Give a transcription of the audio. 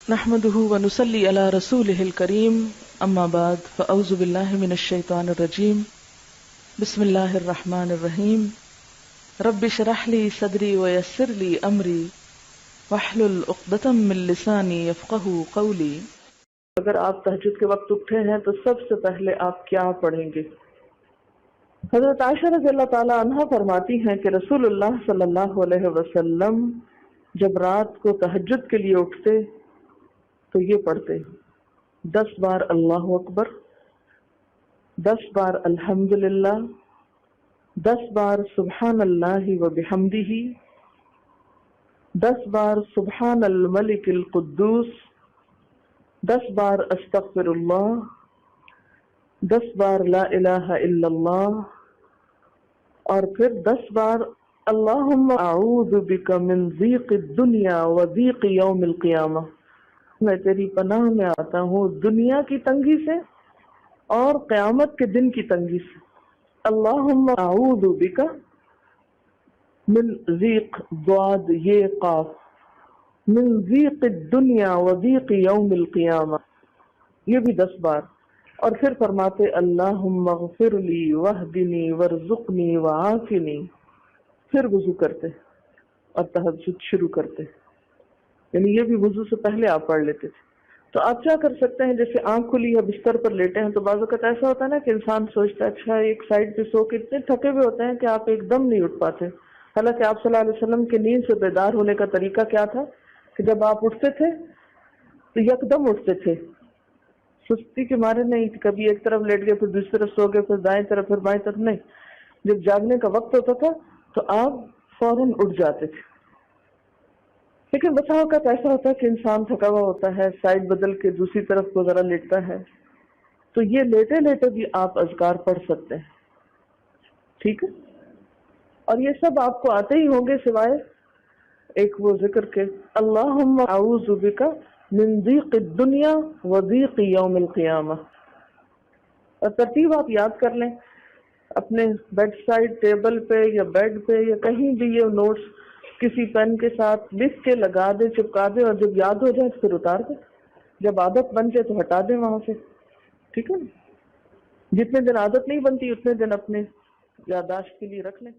نحمده ونصلي على رسوله الكريم اما بعد فاعوذ بالله من الشيطان الرجيم بسم الله الرحمن الرحيم رب اشرح لي صدري ويسر لي امري واحلل عقدة من لساني يفقهوا قولي۔ اگر آپ تہجد کے وقت اٹھے ہیں تو سب سے پہلے آپ کیا پڑھیں گے؟ حضرت عائشہ رضی اللہ تعالی عنہا فرماتی ہیں کہ رسول اللہ صلی اللہ علیہ وسلم جب رات کو تہجد کے لیے اٹھتے تو یہ پڑھتے 10 بار اللہ اکبر، 10 بار الحمدللہ، 10 بار سبحان اللہ و بحمدہ، 10 بار سبحان الملک القدوس، 10 بار استغفر اللہ، 10 بار لا الہ الا اللہ، اور پھر 10 بار اللہم اعوذ بک من ضیق الدنیا و ضیق یوم القیامہ، میں تیری پناہ میں آتا ہوں دنیا کی تنگی سے اور قیامت کے دن کی تنگی سے۔ اللہم اعوذ بک من ضیق ضاد یہ قاف، من ضیق الدنیا و ضیق یوم القیامہ، یہ بھی 10 بار۔ اور پھر فرماتے اللہم اغفر لی واہدنی وارزقنی وعافنی، پھر وضو کرتے اور تہجد شروع کرتے، یعنی یہ بھی وضو سے پہلے آپ پڑھ لیتے تھے۔ تو آپ کیا کر سکتے ہیں، جیسے آنکھ کھلی یا بستر پر لیٹے ہیں تو بعض اوقات ایسا ہوتا ہے نا کہ انسان سوچتا ہے اچھا ایک سائڈ پہ سو کے اتنے تھکے ہوئے ہوتے ہیں کہ آپ ایک دم نہیں اٹھ پاتے۔ حالانکہ آپ صلی اللہ علیہ وسلم کے نیند سے بیدار ہونے کا طریقہ کیا تھا کہ جب آپ اٹھتے تھے تو یکدم اٹھتے تھے، سستی کے مارے نہیں، کبھی ایک طرف لیٹ گئے پھر دوسری طرف سو گئے پھر دائیں طرف پھر بائیں طرف نہیں۔ جب جاگنے کا وقت ہوتا تھا تو آپ فوراً اٹھ جاتے تھے۔ لیکن بسا اوقات ایسا ہوتا ہے کہ انسان تھکا ہوا ہوتا ہے، سائڈ بدل کے دوسری طرف کو ذرا لیٹتا ہے، تو یہ لیٹے لیٹے بھی آپ اذکار پڑھ سکتے ہیں، ٹھیک ہے؟ اور یہ سب آپ کو آتے ہی ہوں گے سوائے ایک وہ ذکر کے اللہم اعوذ بک من ضیق الدنیا و ضیق یوم القیامہ۔ اور ترتیب آپ یاد کر لیں اپنے بیڈ سائڈ ٹیبل پہ یا بیڈ پہ یا کہیں بھی، یہ نوٹس کسی پین کے ساتھ لکھ کے لگا دیں، چپکا دیں، اور جب یاد ہو جائے تو پھر اتار دیں، جب عادت بن جائے تو ہٹا دیں وہاں سے، ٹھیک ہے؟ جتنے دن عادت نہیں بنتی اتنے دن اپنے یادداشت کے لیے رکھ لیں۔